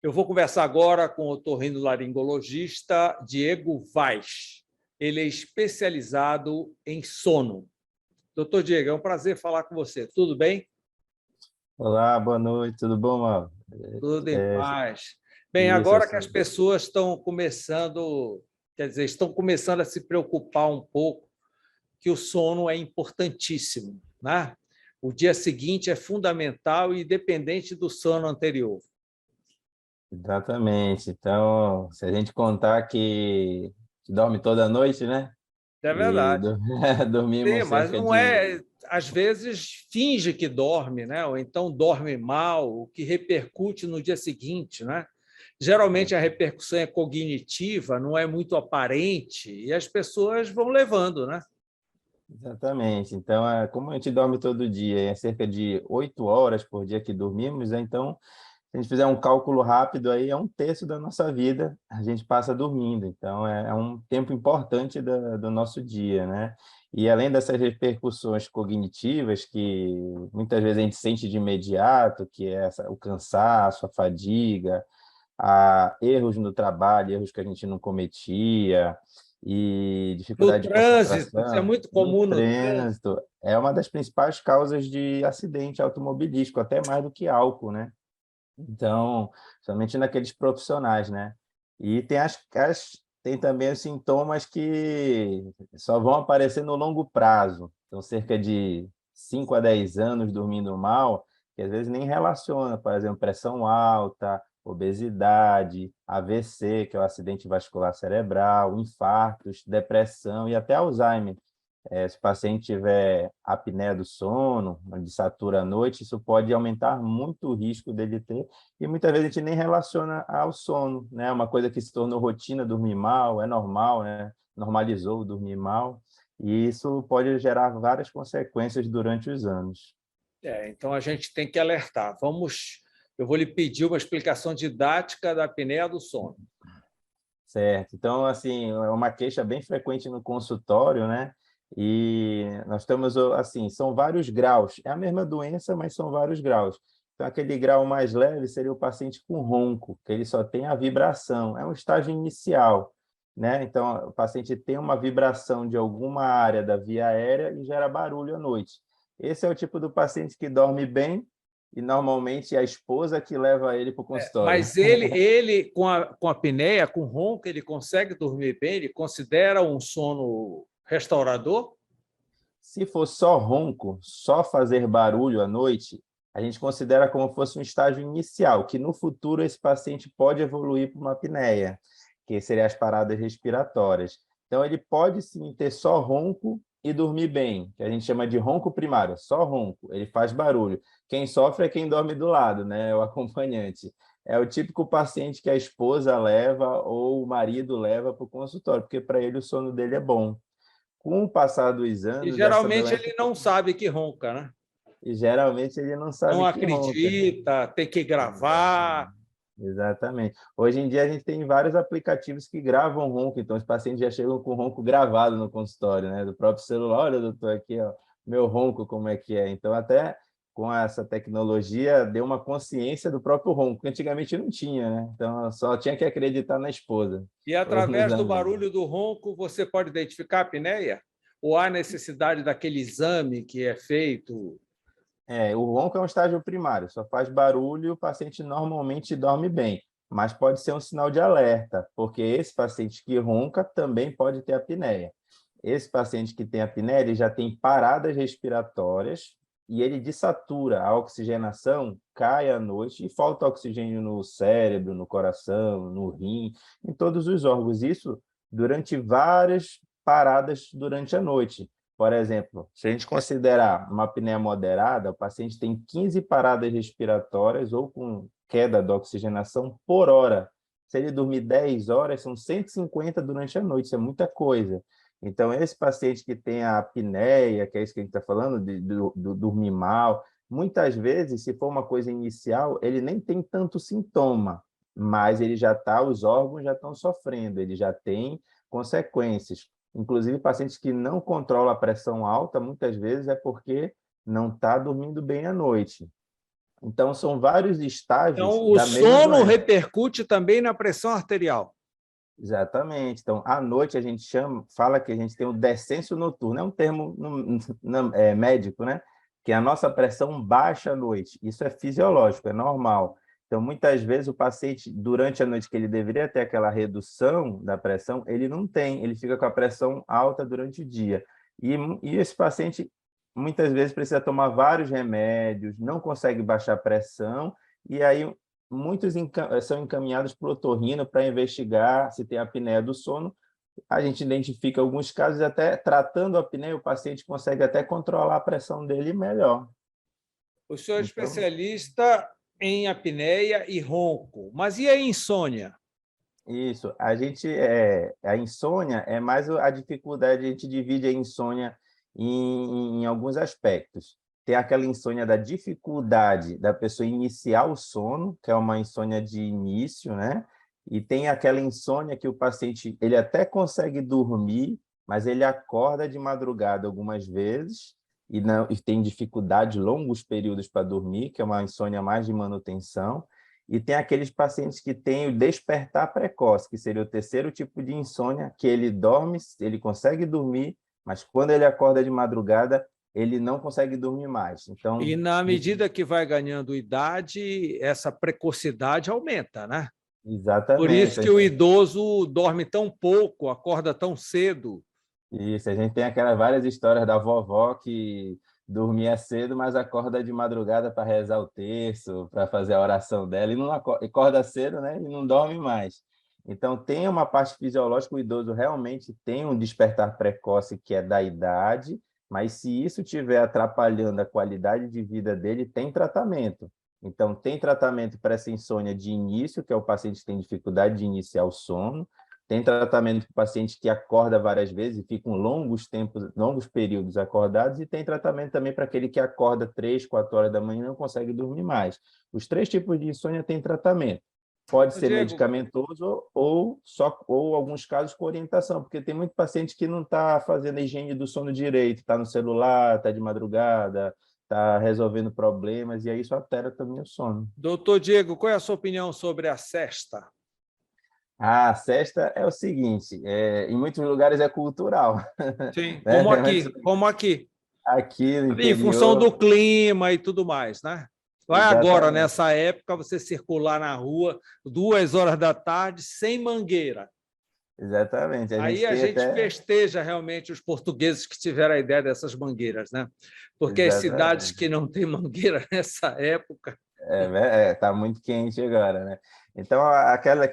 Eu vou conversar agora com o otorrinolaringologista Diego Vaz. Ele é especializado em sono. Doutor Diego, é um prazer falar com você. Tudo bem? Olá, boa noite, tudo bom, Mauro? Tudo em paz. Bem, Isso, agora que as pessoas estão começando, estão começando a se preocupar um pouco, que o sono é importantíssimo, né? O dia seguinte é fundamental e independente do sono anterior. exatamente. Então, se a gente contar que dorme toda noite, né? É E verdade. Sim, dormimos mas cerca não de... é. Às vezes finge que dorme, né? Ou então dorme mal, o que repercute no dia seguinte, né? Geralmente a repercussão é cognitiva, não é muito aparente, e as pessoas vão levando, né? Exatamente. Então, como a gente dorme todo dia, é cerca de 8 horas por dia que dormimos, né? Então, se a gente fizer um cálculo rápido aí, é um terço da nossa vida a gente passa dormindo. Então, é um tempo importante do nosso dia, né? E além dessas repercussões cognitivas que muitas vezes a gente sente de imediato, que é o cansaço, a fadiga, erros no trabalho, erros que a gente não cometia, e No dificuldade de trânsito, isso é concentração muito no comum no trânsito. trânsito, é uma das principais causas de acidente automobilístico, até mais do que álcool, né? Então, somente naqueles profissionais, né? E tem também os sintomas que só vão aparecer no longo prazo. Então, cerca de 5 a 10 anos dormindo mal, que às vezes nem relaciona, por exemplo, pressão alta, obesidade, AVC, que é o acidente vascular cerebral, infartos, depressão e até Alzheimer. Se o paciente tiver apneia do sono, onde satura à noite, isso pode aumentar muito o risco dele ter, e muitas vezes a gente nem relaciona ao sono, né? Uma coisa que se tornou rotina, dormir mal, é normal, né? Normalizou dormir mal, e isso pode gerar várias consequências durante os anos. Então a gente tem que alertar. Eu vou lhe pedir uma explicação didática da apneia do sono. Certo. Então, assim, é uma queixa bem frequente no consultório, né? E nós temos, assim, são vários graus. É a mesma doença, mas são vários graus. Então, aquele grau mais leve seria o paciente com ronco, que ele só tem a vibração. É um estágio inicial, né? Então, o paciente tem uma vibração de alguma área da via aérea e gera barulho à noite. Esse é o tipo do paciente que dorme bem e, normalmente, é a esposa que leva ele para o consultório. Mas ele com a apneia, com ronco, ele consegue dormir bem? Ele considera um sono restaurador? Se for só ronco, só fazer barulho à noite, a gente considera como fosse um estágio inicial, que no futuro esse paciente pode evoluir para uma apneia, que seriam as paradas respiratórias. Então, ele pode sim ter só ronco e dormir bem, que a gente chama de ronco primário, só ronco, ele faz barulho. Quem sofre é quem dorme do lado, né? O acompanhante. É o típico paciente que a esposa leva ou o marido leva para o consultório, porque para ele o sono dele é bom. Com o passar dos E anos, essa geralmente doença, ele não sabe que ronca, né? e geralmente ele não Não sabe que ronca. acredita, tem que gravar. Exatamente. Hoje em dia a gente tem vários aplicativos que gravam ronco, então os pacientes já chegam com ronco gravado no consultório, né? Do próprio celular, olha, doutor, aqui, ó, meu ronco, como é que é. Então, até com essa tecnologia, deu uma consciência do próprio ronco, que antigamente não tinha, né? Então, só tinha que acreditar na esposa E ou nos através do amigos. barulho do ronco, você pode identificar a apneia? Ou há necessidade daquele exame que é feito? O ronco é um estágio primário, só faz barulho e o paciente normalmente dorme bem, mas pode ser um sinal de alerta, porque esse paciente que ronca também pode ter apneia. Esse paciente que tem apneia, ele já tem paradas respiratórias e ele desatura, a oxigenação cai à noite e falta oxigênio no cérebro, no coração, no rim, em todos os órgãos. Isso durante várias paradas durante a noite. Por exemplo, se a gente considerar uma apneia moderada, o paciente tem 15 paradas respiratórias ou com queda da oxigenação por hora. Se ele dormir 10 horas, são 150 durante a noite, isso é muita coisa. Então, esse paciente que tem a apneia, que é isso que a gente está falando, de dormir mal, muitas vezes, se for uma coisa inicial, ele nem tem tanto sintoma, mas ele já está, os órgãos já estão sofrendo, ele já tem consequências. Inclusive, pacientes que não controlam a pressão alta, muitas vezes é porque não está dormindo bem à noite. Então, são vários estágios Então, o da mesma sono doença. repercute também na pressão arterial. Exatamente. Então, à noite a gente fala que a gente tem o descenso noturno, é um termo médico, né? Que a nossa pressão baixa à noite. Isso é fisiológico, é normal. Então, muitas vezes o paciente, durante a noite que ele deveria ter aquela redução da pressão, ele não tem, ele fica com a pressão alta durante o dia. E esse paciente, muitas vezes, precisa tomar vários remédios, não consegue baixar a pressão, e aí muitos são encaminhados para o otorrino para investigar se tem apneia do sono. A gente identifica alguns casos, até tratando a apneia, o paciente consegue até controlar a pressão dele melhor. O senhor é Então, especialista em apneia e ronco, mas e a insônia? isso. A insônia é mais a dificuldade, a gente divide a insônia em alguns aspectos. Tem aquela insônia da dificuldade da pessoa iniciar o sono, que é uma insônia de início, né? E tem aquela insônia que o paciente, ele até consegue dormir, mas ele acorda de madrugada algumas vezes e tem dificuldade, longos períodos para dormir, que é uma insônia mais de manutenção. E tem aqueles pacientes que têm o despertar precoce, que seria o terceiro tipo de insônia, que ele dorme, ele consegue dormir, mas quando ele acorda de madrugada, ele não consegue dormir mais. Então, E na isso, medida que vai ganhando idade, essa precocidade aumenta, né? Por isso exatamente. que o idoso dorme tão pouco, acorda tão cedo. Isso, a gente tem aquelas várias histórias da vovó que dormia cedo, mas acorda de madrugada para rezar o terço, para fazer a oração dela, e não acorda cedo, né? E não dorme mais. Então, tem uma parte fisiológica, o idoso realmente tem um despertar precoce que é da idade, mas se isso estiver atrapalhando a qualidade de vida dele, tem tratamento. Então, tem tratamento para essa insônia de início, que é o paciente que tem dificuldade de iniciar o sono. Tem tratamento para o paciente que acorda várias vezes e ficam longos tempos, longos períodos acordados, e tem tratamento também para aquele que acorda 3, 4 horas da manhã e não consegue dormir mais. Os três tipos de insônia têm tratamento. Pode Ô, ser Diego, medicamentoso ou alguns casos com orientação, porque tem muito paciente que não está fazendo a higiene do sono direito, está no celular, está de madrugada, está resolvendo problemas, e aí isso altera também o sono. doutor Diego, qual é a sua opinião sobre a sesta? A sesta é o seguinte, em muitos lugares é cultural, Sim, né? como aqui, como aqui. Aqui no Em função interior, do clima e tudo mais, né? Vai agora, exatamente, nessa época, você circular na rua 2 horas da tarde sem mangueira. exatamente. A Aí gente a tem gente até, festeja realmente os portugueses que tiveram a ideia dessas mangueiras, né? Porque as cidades exatamente. que não têm mangueira nessa época. Tá muito quente agora, né? Então, aquela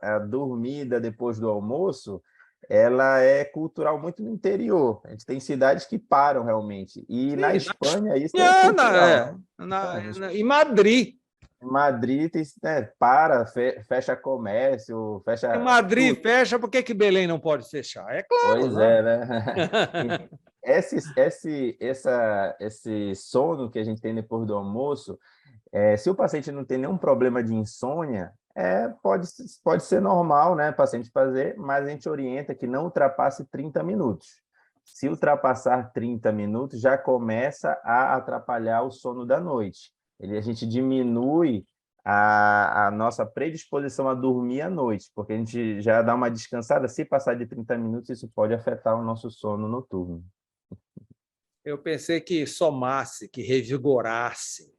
a dormida depois do almoço, ela é cultural muito no interior. A gente tem cidades que param realmente. E na Sim, Espanha isso é cultural, né? em Madrid. Em Madrid tem, né, para, fecha comércio, Em fecha Madrid tudo. fecha, por que que Belém não pode fechar? É claro, Pois né? é, né? Esse sono que a gente tem depois do almoço, se o paciente não tem nenhum problema de insônia, pode ser normal, né, o paciente fazer, mas a gente orienta que não ultrapasse 30 minutos. Se ultrapassar 30 minutos, já começa a atrapalhar o sono da noite. A gente diminui a nossa predisposição a dormir à noite, porque a gente já dá uma descansada. Se passar de 30 minutos, isso pode afetar o nosso sono noturno. Eu pensei que somasse, que revigorasse.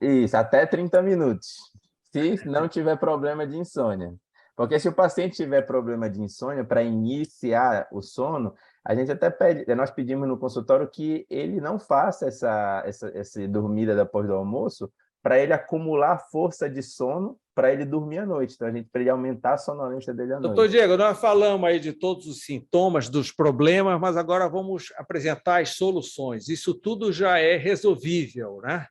Isso, até 30 minutos, se não tiver problema de insônia. Porque se o paciente tiver problema de insônia, para iniciar o sono, a gente até pede, nós pedimos no consultório que ele não faça essa dormida depois do almoço, para ele acumular força de sono, para ele dormir à noite. Então, para ele aumentar a sonolência dele à Doutor noite. Diego, nós falamos aí de todos os sintomas, dos problemas, mas agora vamos apresentar as soluções. Isso tudo já é resolvível, né?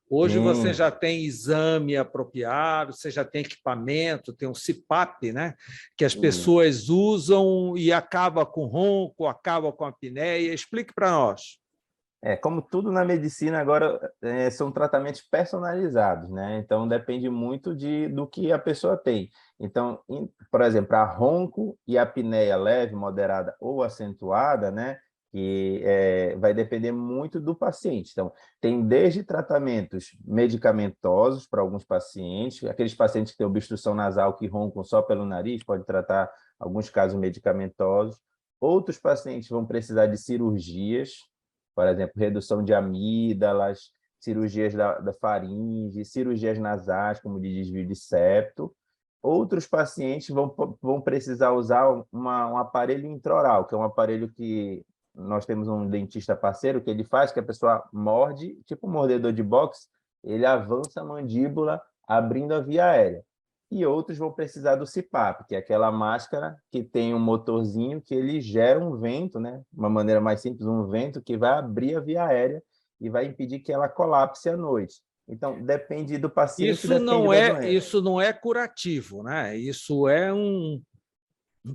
Hoje você Sim, já tem exame apropriado, você já tem equipamento, tem um CPAP, né? Que as sim. pessoas usam e acaba com ronco, acaba com a apneia. Explique para nós. Como tudo na medicina agora, são tratamentos personalizados, né? Então depende muito do que a pessoa tem. Então, por exemplo, a ronco e a apneia leve, moderada ou acentuada, né? que vai depender muito do paciente. Então, tem desde tratamentos medicamentosos para alguns pacientes, aqueles pacientes que têm obstrução nasal que roncam só pelo nariz, pode tratar alguns casos medicamentosos. Outros pacientes vão precisar de cirurgias, por exemplo, redução de amígdalas, cirurgias da faringe, cirurgias nasais, como de desvio de septo. Outros pacientes vão precisar usar um aparelho intraoral, que é um aparelho que nós temos um dentista parceiro que ele faz, que a pessoa morde, tipo um mordedor de boxe, ele avança a mandíbula, abrindo a via aérea. E outros vão precisar do CPAP, que é aquela máscara que tem um motorzinho que ele gera um vento, né? Uma maneira mais simples, um vento que vai abrir a via aérea e vai impedir que ela colapse à noite. Então, depende do paciente, depende da doença. Isso não é curativo, né? Isso é um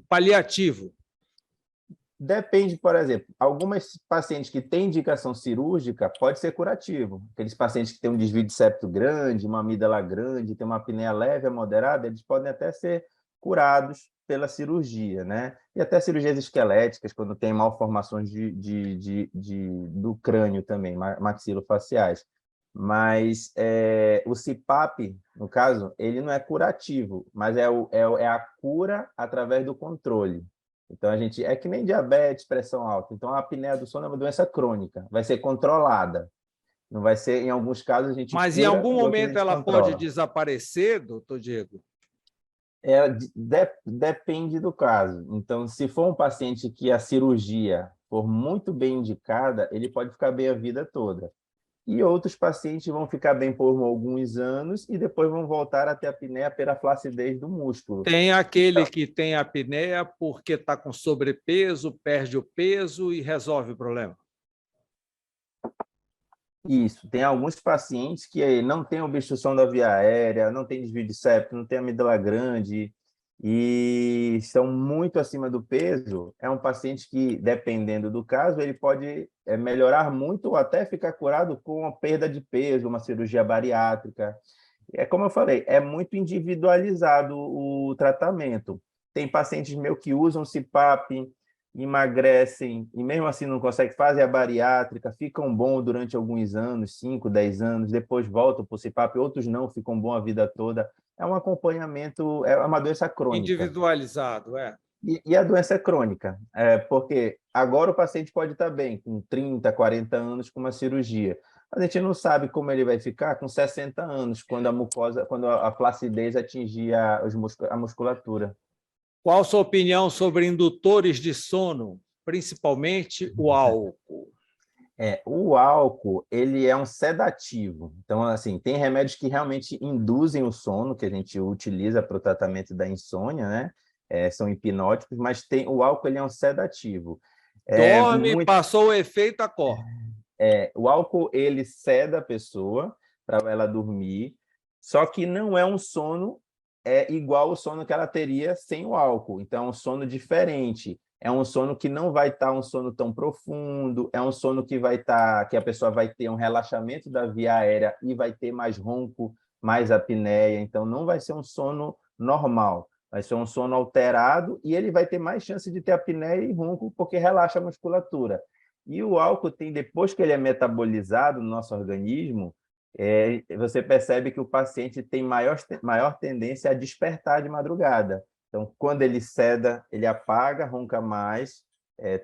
paliativo. Depende, por exemplo, algumas pacientes que têm indicação cirúrgica pode ser curativo. Aqueles pacientes que têm um desvio de septo grande, uma amígdala grande, têm uma apneia leve a moderada, eles podem até ser curados pela cirurgia, né? E até cirurgias esqueléticas, quando tem malformações do crânio também, maxilofaciais. Mas o CPAP, no caso, ele não é curativo, mas é a cura através do controle. Então, a gente é que nem diabetes, pressão alta. Então, a apneia do sono é uma doença crônica, vai ser controlada. Não vai ser, em alguns casos, a gente Mas em cura algum e outros a momento gente ela pode controla. desaparecer, doutor Diego? Depende do caso. Então, se for um paciente que a cirurgia for muito bem indicada, ele pode ficar bem a vida toda. E outros pacientes vão ficar bem por alguns anos e depois vão voltar a ter apneia pela flacidez do músculo. Tem aquele que tem apneia porque está com sobrepeso, perde o peso e resolve o problema. Isso, tem alguns pacientes que não têm obstrução da via aérea, não têm desvio de septo, não têm amígdala grande e estão muito acima do peso. É um paciente que, dependendo do caso, ele pode melhorar muito ou até ficar curado com a perda de peso, uma cirurgia bariátrica. É como eu falei, é muito individualizado o tratamento. Tem pacientes meus que usam CPAP, emagrecem e mesmo assim não conseguem fazer a bariátrica, ficam bom durante alguns anos, 5, 10 anos, depois voltam para o CPAP, outros não, ficam bom a vida toda. É um acompanhamento, é uma doença crônica. Individualizado, é. E a doença é crônica, porque agora o paciente pode estar bem, com 30, 40 anos, com uma cirurgia. A gente não sabe como ele vai ficar com 60 anos, quando a mucosa, quando a flacidez atingir a musculatura. Qual a sua opinião sobre indutores de sono, principalmente o álcool? O álcool, ele é um sedativo. Então, assim, tem remédios que realmente induzem o sono, que a gente utiliza para o tratamento da insônia, né? São hipnóticos, mas o álcool ele é um sedativo. Dorme, passou o efeito, acorda. O álcool, ele seda a pessoa para ela dormir, só que não é um sono igual ao sono que ela teria sem o álcool. Então, é um sono diferente. É um sono que não vai estar um sono tão profundo, é um sono que que a pessoa vai ter um relaxamento da via aérea e vai ter mais ronco, mais apneia. Então, não vai ser um sono normal, vai ser um sono alterado e ele vai ter mais chance de ter apneia e ronco porque relaxa a musculatura. E o álcool tem, depois que ele é metabolizado no nosso organismo, você percebe que o paciente tem maior tendência a despertar de madrugada. Então, quando ele seda, ele apaga, ronca mais,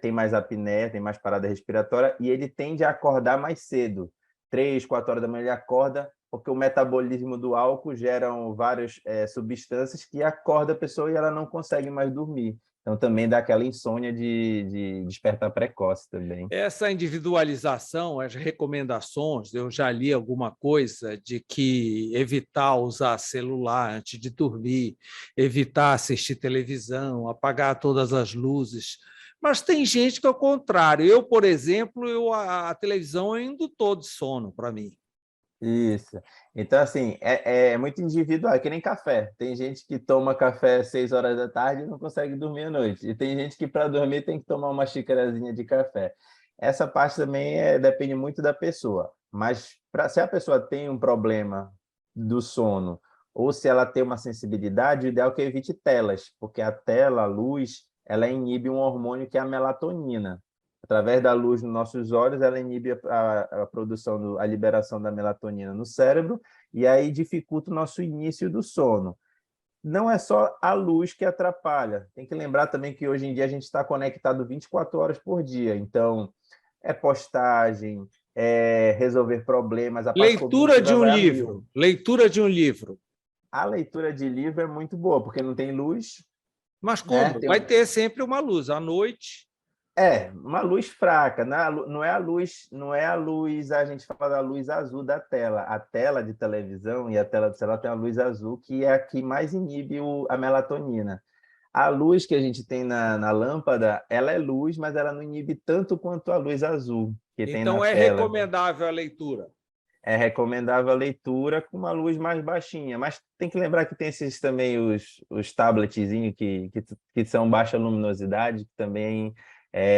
tem mais apneia, tem mais parada respiratória e ele tende a acordar mais cedo. 3, 4 horas da manhã ele acorda, porque o metabolismo do álcool gera várias substâncias que acordam a pessoa e ela não consegue mais dormir. Então, também dá aquela insônia de despertar precoce também. Essa individualização, as recomendações, eu já li alguma coisa de que evitar usar celular antes de dormir, evitar assistir televisão, apagar todas as luzes. Mas tem gente que é o contrário. Eu, por exemplo, a televisão é um indutor de sono para mim. Isso. Então, assim, é muito individual, é que nem café. Tem gente que toma café às 6 horas da tarde e não consegue dormir à noite. E tem gente que, para dormir, tem que tomar uma xicarazinha de café. Essa parte também depende muito da pessoa. Mas se a pessoa tem um problema do sono, ou se ela tem uma sensibilidade, o ideal é que evite telas, porque a tela, a luz, ela inibe um hormônio que é a melatonina. Através da luz nos nossos olhos, ela inibe a produção, a liberação da melatonina no cérebro, e aí dificulta o nosso início do sono. Não é só a luz que atrapalha. Tem que lembrar também que hoje em dia a gente está conectado 24 horas por dia. Então, é postagem, é resolver problemas, a parte Leitura de cognitiva um vai a mil. livro. Leitura de um livro. A leitura de livro é muito boa, porque não tem luz, Mas né? como? Vai ter sempre uma luz. À noite. Uma luz fraca, não é a luz, não é a luz, a gente fala da luz azul da tela. A tela de televisão e a tela do celular tem a luz azul, que é a que mais inibe a melatonina. A luz que a gente tem na lâmpada, ela é luz, mas ela não inibe tanto quanto a luz azul que tem na Então, é tela. recomendável a leitura. É recomendável a leitura com uma luz mais baixinha, mas tem que lembrar que tem esses também os tabletzinhos que são baixa luminosidade, que também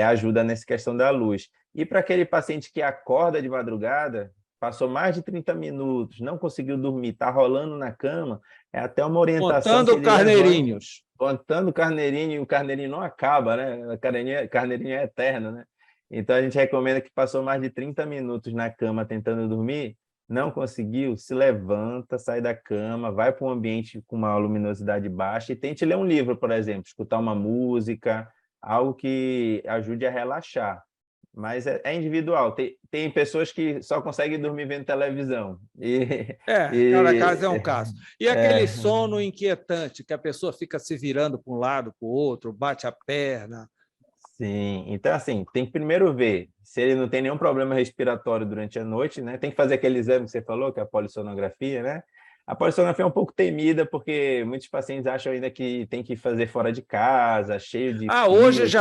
ajuda nessa questão da luz. E para aquele paciente que acorda de madrugada, passou mais de 30 minutos, não conseguiu dormir, está rolando na cama, é até uma orientação que Contando ele levante, carneirinhos. contando o carneirinho, e o carneirinho não acaba, né? O carneirinho é eterno, né? Então, a gente recomenda que passou mais de 30 minutos na cama tentando dormir, não conseguiu, se levanta, sai da cama, vai para um ambiente com uma luminosidade baixa e tente ler um livro, por exemplo, escutar uma música, algo que ajude a relaxar. Mas é individual. Tem pessoas que só conseguem dormir vendo televisão. Cada caso é um caso. E aquele É, sono inquietante, que a pessoa fica se virando para um lado, para o outro, bate a perna. sim, então assim, tem que primeiro ver se ele não tem nenhum problema respiratório durante a noite, né? Tem que fazer aquele exame que você falou, que é a polissonografia, né? A polissonografia é um pouco temida, porque muitos pacientes acham ainda que tem que fazer fora de casa, cheio de Hoje fios.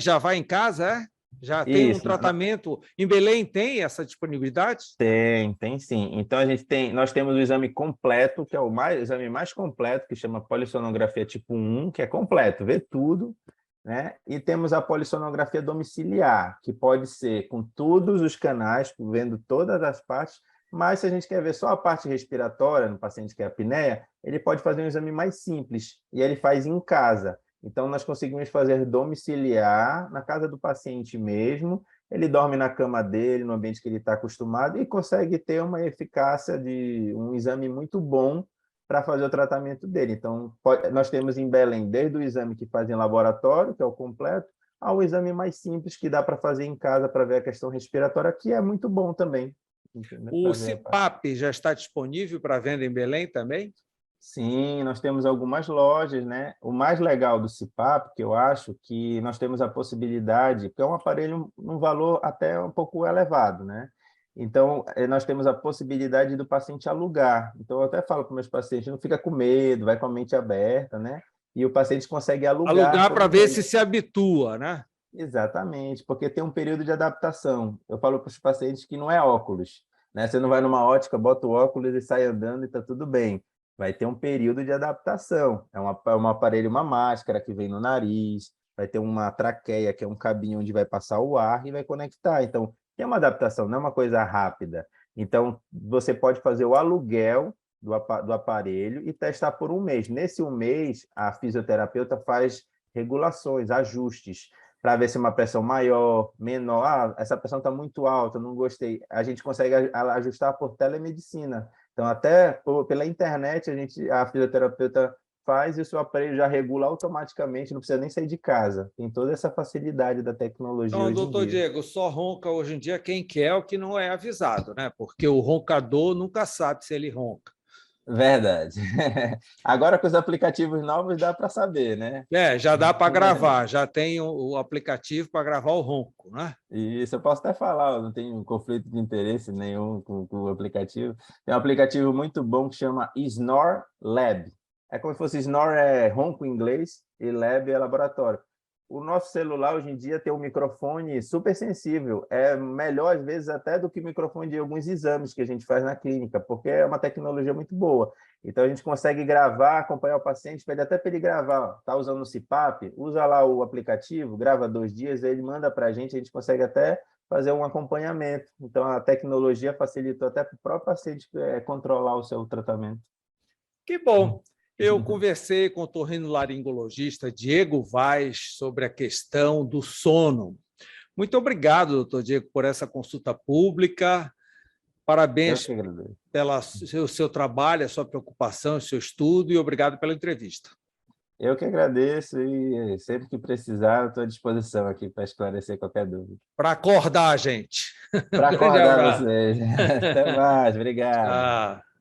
já vai em casa, é? Já tem um Isso, tratamento. Em Belém tem essa disponibilidade? tem sim. Então nós temos o exame completo, que é o exame mais completo, que chama polissonografia tipo 1, que é completo, vê tudo, né? E temos a polissonografia domiciliar, que pode ser com todos os canais, vendo todas as partes, mas se a gente quer ver só a parte respiratória no paciente que é apneia, ele pode fazer um exame mais simples, e ele faz em casa. Então, nós conseguimos fazer domiciliar na casa do paciente mesmo, ele dorme na cama dele, no ambiente que ele está acostumado, e consegue ter uma eficácia de um exame muito bom para fazer o tratamento dele. Então, nós temos em Belém, desde o exame que faz em laboratório, que é o completo, ao exame mais simples que dá para fazer em casa para ver a questão respiratória, que é muito bom também. Entendeu? O CPAP já está disponível para venda em Belém também? Sim, nós temos algumas lojas, né? O mais legal do CPAP, que eu acho, que nós temos a possibilidade, porque é um aparelho num valor até um pouco elevado, né? Então, nós temos a possibilidade do paciente alugar. Então, eu até falo para meus pacientes, não fica com medo, vai com a mente aberta, né? E o paciente consegue alugar Alugar por para um ver mês. se habitua, né? Exatamente, porque tem um período de adaptação. Eu falo para os pacientes que não é óculos, né? Você não vai numa ótica, bota o óculos e sai andando e está tudo bem. Vai ter um período de adaptação. É um aparelho, uma máscara que vem no nariz, vai ter uma traqueia, que é um cabinho onde vai passar o ar e vai conectar. Então, tem uma adaptação, não é uma coisa rápida. Então, você pode fazer o aluguel do aparelho e testar por um mês. Nesse um mês, a fisioterapeuta faz regulações, ajustes para ver se é uma pressão maior, menor. Essa pressão está muito alta, não gostei. A gente consegue ajustar por telemedicina. Então, até pela internet, a fisioterapeuta faz e o seu aparelho já regula automaticamente, não precisa nem sair de casa. Tem toda essa facilidade da tecnologia Então, hoje em doutor dia. Diego, só ronca hoje em dia quem quer, o que não é avisado, né? Porque o roncador nunca sabe se ele ronca. Verdade. Agora, com os aplicativos novos, dá para saber, né? Já dá para gravar, já tem o aplicativo para gravar o ronco, né? Isso, eu posso até falar, eu não tenho conflito de interesse nenhum com o aplicativo. Tem um aplicativo muito bom que chama Snore Lab. É como se fosse Snore é ronco em inglês e Lab é laboratório. O nosso celular hoje em dia tem um microfone super sensível, é melhor às vezes até do que o microfone de alguns exames que a gente faz na clínica, porque é uma tecnologia muito boa. Então a gente consegue gravar, acompanhar o paciente, pede até para ele gravar. Está usando o CPAP? Usa lá o aplicativo, grava 2 dias, aí ele manda para a gente consegue até fazer um acompanhamento. Então a tecnologia facilitou até para o próprio paciente controlar o seu tratamento. Que bom. Eu conversei com o otorrinolaringologista Diego Vaz sobre a questão do sono. Muito obrigado, doutor Diego, por essa consulta pública. Parabéns pelo seu trabalho, a sua preocupação, o seu estudo, e obrigado pela entrevista. Eu que agradeço e sempre que precisar, eu estou à disposição aqui para esclarecer qualquer dúvida. Para acordar a gente. Para acordar vocês. Até mais, obrigado. Tchau.